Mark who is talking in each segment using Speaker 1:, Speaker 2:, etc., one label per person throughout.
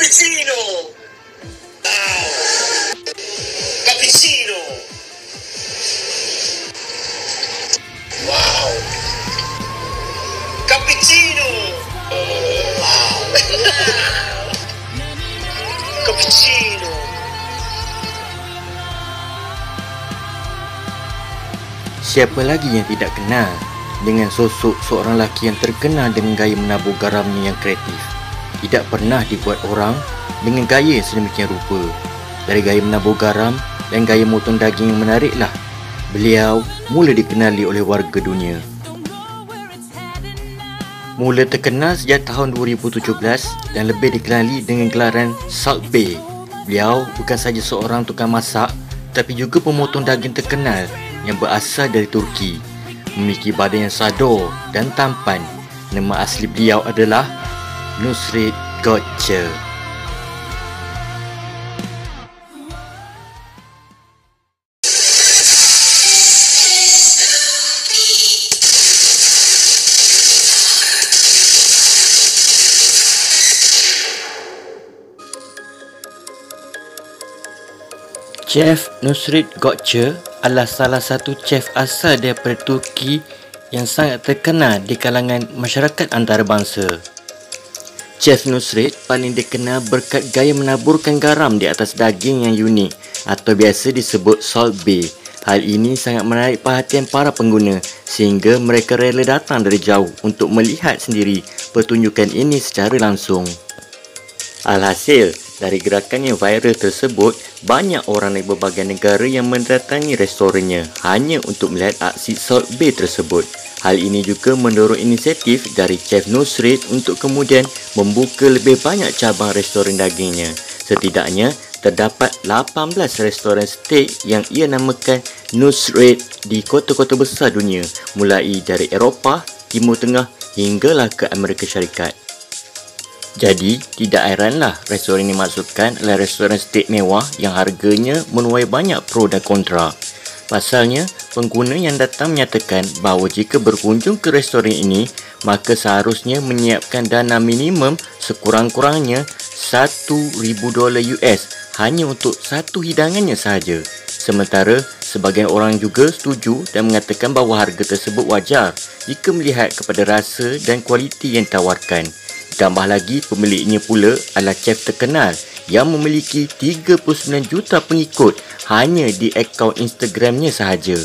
Speaker 1: Cappuccino! Wow! Cappuccino! Wow! Cappuccino! Wow! Cappuccino!
Speaker 2: Siapa lagi yang tidak kenal dengan sosok seorang lelaki yang terkenal dengan gaya menabur garamnya yang kreatif. Tidak pernah dibuat orang dengan gaya yang sedemikian rupa. Dari gaya menabur garam dan gaya motong daging yang menariklah, beliau mula dikenali oleh warga dunia. Mula terkenal sejak tahun 2017 dan lebih dikenali dengan gelaran Salt Bae. Beliau bukan sahaja seorang tukang masak, tapi juga pemotong daging terkenal yang berasal dari Turki. Memiliki badan yang sador dan tampan. Nama asli beliau adalah Nusret Gökçe. Chef Nusret Gökçe adalah salah satu chef asal daripada Turki yang sangat terkenal di kalangan masyarakat antarabangsa. Chef Nusret paling dikenal berkat gaya menaburkan garam di atas daging yang unik atau biasa disebut Salt Bae. Hal ini sangat menarik perhatian para pengguna sehingga mereka rela datang dari jauh untuk melihat sendiri pertunjukan ini secara langsung. Alhasil, dari gerakan yang viral tersebut, banyak orang dari berbagai negara yang mendatangi restorannya hanya untuk melihat aksi Salt Bae tersebut. Hal ini juga mendorong inisiatif dari Chef Nusret untuk kemudian membuka lebih banyak cabang restoran dagingnya. Setidaknya, terdapat 18 restoran steak yang ia namakan Nusret di kota-kota besar dunia, mulai dari Eropah, Timur Tengah hinggalah ke Amerika Syarikat. Jadi, tidak heranlah restoran yang dimaksudkan adalah restoran steak mewah yang harganya menuai banyak pro dan kontra. Pasalnya, pengguna yang datang menyatakan bahawa jika berkunjung ke restoran ini, maka seharusnya menyiapkan dana minimum sekurang-kurangnya $1,000 US hanya untuk satu hidangannya sahaja. Sementara, sebahagian orang juga setuju dan mengatakan bahawa harga tersebut wajar jika melihat kepada rasa dan kualiti yang ditawarkan. Ditambah lagi, pemiliknya pula adalah chef terkenal yang memiliki 39 juta pengikut hanya di akaun Instagramnya sahaja.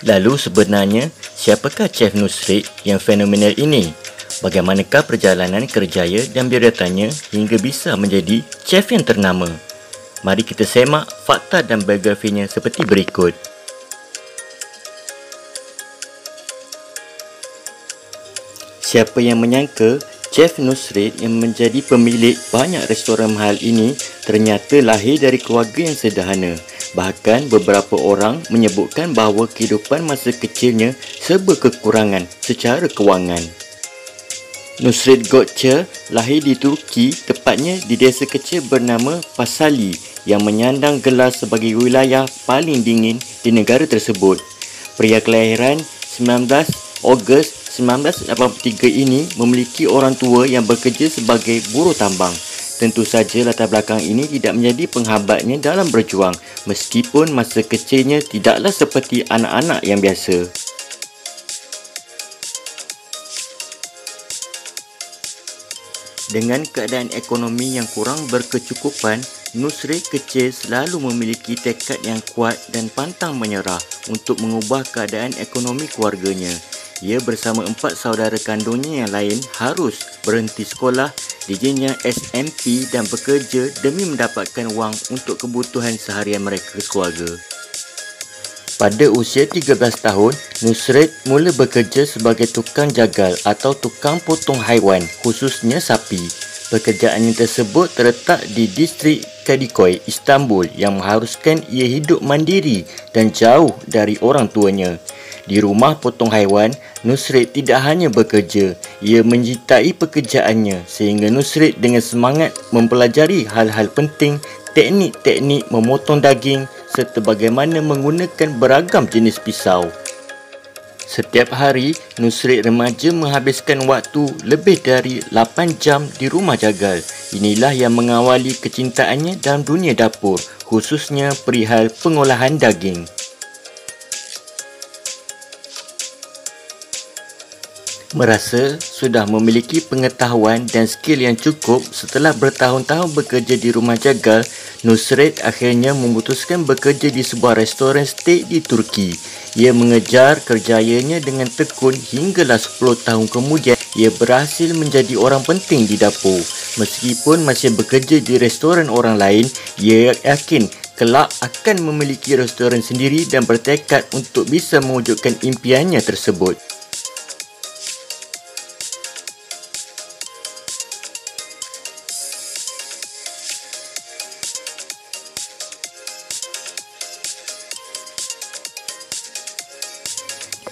Speaker 2: Lalu sebenarnya, siapakah Chef Nusret yang fenomenal ini? Bagaimanakah perjalanan kerjaya dan biodatanya hingga bisa menjadi chef yang ternama? Mari kita semak fakta dan biografinya seperti berikut. Siapa yang menyangka Chef Nusret yang menjadi pemilik banyak restoran mahal ini ternyata lahir dari keluarga yang sederhana. Bahkan beberapa orang menyebutkan bahawa kehidupan masa kecilnya serba kekurangan secara kewangan. Nusret Gökçe lahir di Turki, tepatnya di desa kecil bernama Pasali yang menyandang gelar sebagai wilayah paling dingin di negara tersebut. Pria kelahiran 19 Ogos 1983 ini memiliki orang tua yang bekerja sebagai buruh tambang. Tentu saja latar belakang ini tidak menjadi penghambatnya dalam berjuang, meskipun masa kecilnya tidaklah seperti anak-anak yang biasa. Dengan keadaan ekonomi yang kurang berkecukupan, Nusret kecil selalu memiliki tekad yang kuat dan pantang menyerah untuk mengubah keadaan ekonomi keluarganya. Ia bersama 4 saudara kandungnya yang lain harus berhenti sekolah di jenjang SMP dan bekerja demi mendapatkan wang untuk kebutuhan seharian mereka keluarga. Pada usia 13 tahun, Nusret mula bekerja sebagai tukang jagal atau tukang potong haiwan, khususnya sapi. Pekerjaannya tersebut terletak di distrik Kadıköy, Istanbul yang mengharuskan ia hidup mandiri dan jauh dari orang tuanya. Di rumah potong haiwan, Nusret tidak hanya bekerja, ia mencintai pekerjaannya sehingga Nusret dengan semangat mempelajari hal-hal penting, teknik-teknik memotong daging serta bagaimana menggunakan beragam jenis pisau. Setiap hari, Nusret remaja menghabiskan waktu lebih dari 8 jam di rumah jagal. Inilah yang mengawali kecintaannya dalam dunia dapur, khususnya perihal pengolahan daging. Merasa sudah memiliki pengetahuan dan skil yang cukup setelah bertahun-tahun bekerja di rumah jagal, Nusrit akhirnya memutuskan bekerja di sebuah restoran steak di Turki. Ia mengejar kerjayanya dengan tekun hinggalah 10 tahun kemudian ia berhasil menjadi orang penting di dapur. Meskipun masih bekerja di restoran orang lain, ia yakin kelak akan memiliki restoran sendiri dan bertekad untuk bisa mewujudkan impiannya tersebut.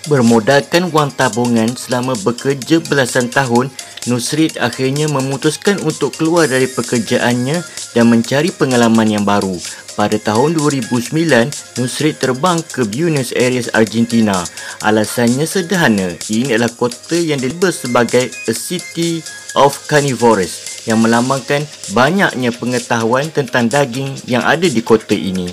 Speaker 2: Bermodalkan wang tabungan selama bekerja belasan tahun, Nusrit akhirnya memutuskan untuk keluar dari pekerjaannya dan mencari pengalaman yang baru. Pada tahun 2009, Nusrit terbang ke Buenos Aires, Argentina. Alasannya sederhana, ini adalah kota yang dilabel sebagai a city of carnivores, yang melambangkan banyaknya pengetahuan tentang daging yang ada di kota ini.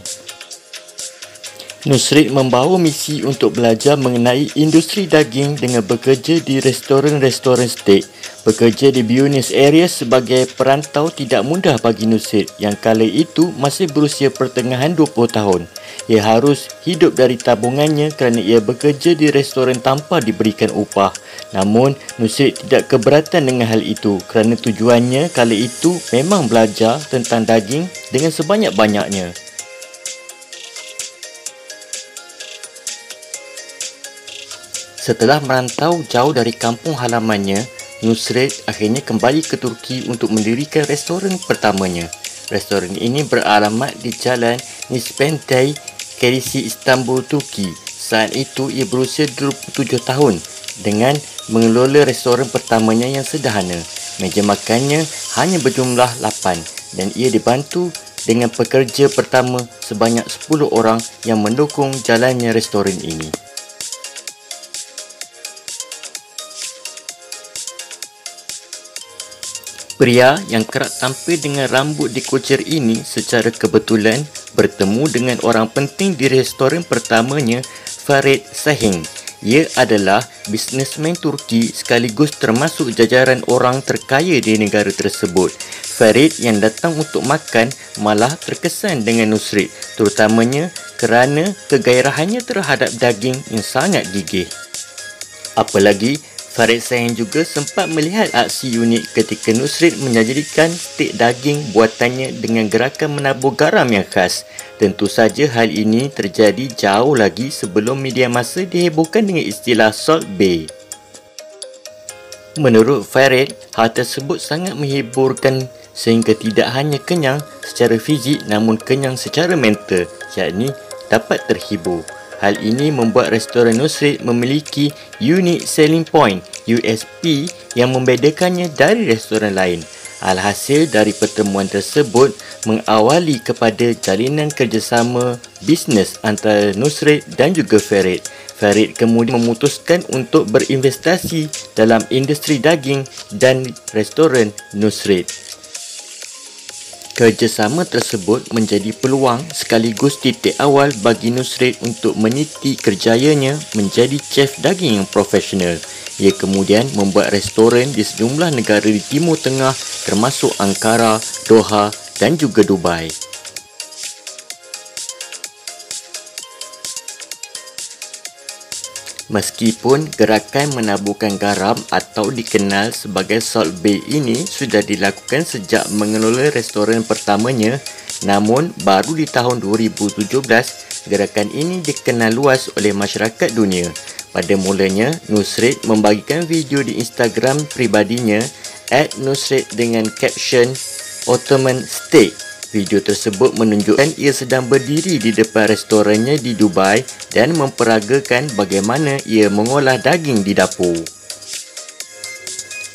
Speaker 2: Nusrit membawa misi untuk belajar mengenai industri daging dengan bekerja di restoran-restoran steak. Bekerja di Buenos Aires sebagai perantau tidak mudah bagi Nusrit yang kala itu masih berusia pertengahan 20 tahun. Ia harus hidup dari tabungannya kerana ia bekerja di restoran tanpa diberikan upah. Namun, Nusrit tidak keberatan dengan hal itu kerana tujuannya kala itu memang belajar tentang daging dengan sebanyak-banyaknya. Setelah merantau jauh dari kampung halamannya, Nusrit akhirnya kembali ke Turki untuk mendirikan restoran pertamanya. Restoran ini beralamat di Jalan Nispentay, Kelisi, Istanbul, Turki. Saat itu ia berusia 27 tahun dengan mengelola restoran pertamanya yang sederhana. Meja makannya hanya berjumlah 8 dan ia dibantu dengan pekerja pertama sebanyak 10 orang yang mendukung jalannya restoran ini. Pria yang kerap tampil dengan rambut dikucir ini secara kebetulan bertemu dengan orang penting di restoran pertamanya, Farid Sahing. Ia adalah bisnesmen Turki sekaligus termasuk jajaran orang terkaya di negara tersebut. Farid yang datang untuk makan malah terkesan dengan Nusrit, terutamanya kerana kegairahannya terhadap daging yang sangat gigih. Apalagi, Farid Sahing juga sempat melihat aksi unik ketika Nusrit menyajikan stik daging buatannya dengan gerakan menabur garam yang khas. Tentu saja hal ini terjadi jauh lagi sebelum media massa dihebohkan dengan istilah Salt Bae. Menurut Farid, hal tersebut sangat menghiburkan sehingga tidak hanya kenyang secara fizik namun kenyang secara mental, yakni dapat terhibur. Hal ini membuat restoran Nusrit memiliki unique selling point (USP) yang membedakannya dari restoran lain. Alhasil dari pertemuan tersebut mengawali kepada jalinan kerjasama bisnes antara Nusrit dan juga Farid. Farid kemudian memutuskan untuk berinvestasi dalam industri daging dan restoran Nusrit. Kerjasama tersebut menjadi peluang sekaligus titik awal bagi Nusrit untuk meniti kerjayanya menjadi chef daging yang profesional. Ia kemudian membuat restoran di sejumlah negara di Timur Tengah termasuk Ankara, Doha dan juga Dubai. Meskipun gerakan menaburkan garam atau dikenal sebagai Salt Bae ini sudah dilakukan sejak mengelola restoran pertamanya, namun baru di tahun 2017, gerakan ini dikenal luas oleh masyarakat dunia. Pada mulanya, Nusrit membagikan video di Instagram pribadinya @Nusrit dengan caption Ottoman Steak. Video tersebut menunjukkan ia sedang berdiri di depan restorannya di Dubai dan memperagakan bagaimana ia mengolah daging di dapur.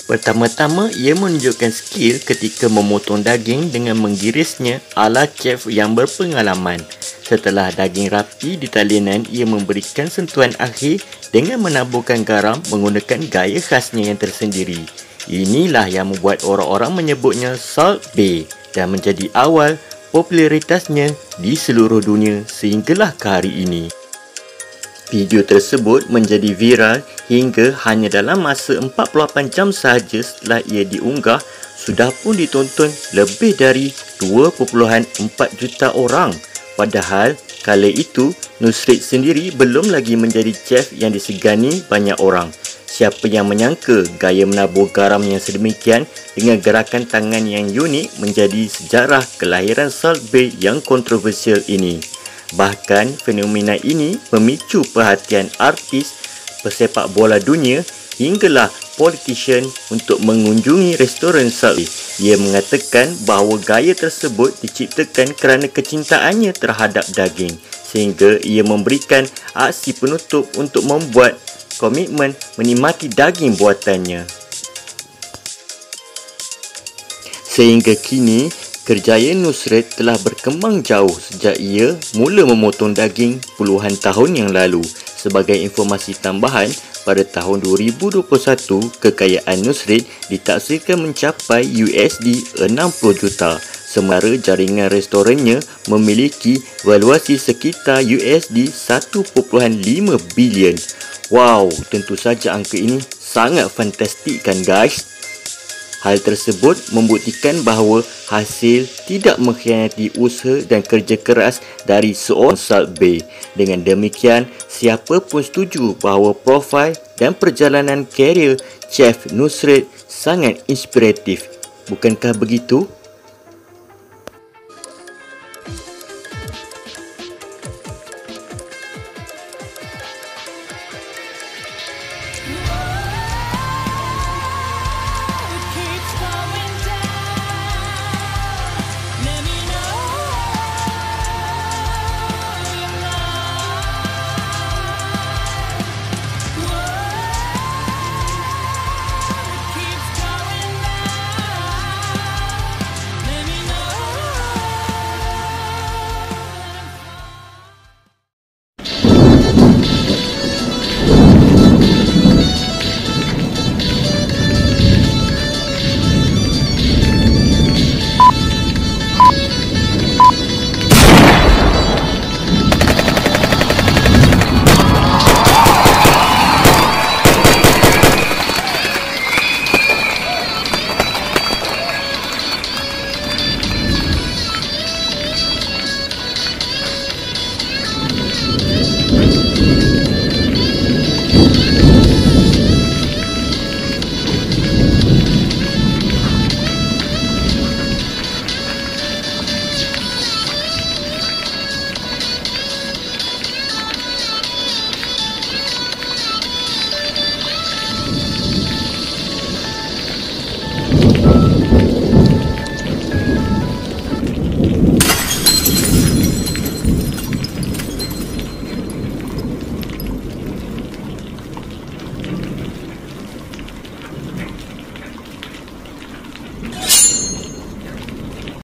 Speaker 2: Pertama-tama, ia menunjukkan skill ketika memotong daging dengan menggirisnya ala chef yang berpengalaman. Setelah daging rapi di talianan, ia memberikan sentuhan akhir dengan menaburkan garam menggunakan gaya khasnya yang tersendiri. Inilah yang membuat orang-orang menyebutnya Salt Bae dan menjadi awal popularitasnya di seluruh dunia sehinggalah ke hari ini. Video tersebut menjadi viral hingga hanya dalam masa 48 jam sahaja setelah ia diunggah, sudah pun ditonton lebih dari 2.4 juta orang. Padahal kala itu Nusrit sendiri belum lagi menjadi chef yang disegani banyak orang. Siapa yang menyangka gaya menabur garam yang sedemikian dengan gerakan tangan yang unik menjadi sejarah kelahiran Salt Bae yang kontroversial ini. Bahkan fenomena ini memicu perhatian artis pesepak bola dunia hinggalah politician untuk mengunjungi restoran Salt Bae. Ia mengatakan bahawa gaya tersebut diciptakan kerana kecintaannya terhadap daging, sehingga ia memberikan aksi penutup untuk membuat komitmen menikmati daging buatannya. Sehingga kini, kerjaya Nusrit telah berkembang jauh sejak ia mula memotong daging puluhan tahun yang lalu. Sebagai informasi tambahan, pada tahun 2021, kekayaan Nusrit ditaksirkan mencapai USD 60 juta. Sementara jaringan restorannya memiliki valuasi sekitar USD 1.5 bilion. Wow, tentu saja angka ini sangat fantastik kan guys? Hal tersebut membuktikan bahawa hasil tidak mengkhianati usaha dan kerja keras dari seorang Salt Bae. Dengan demikian, siapa pun setuju bahawa profil dan perjalanan karier Chef Nusrit sangat inspiratif. Bukankah begitu?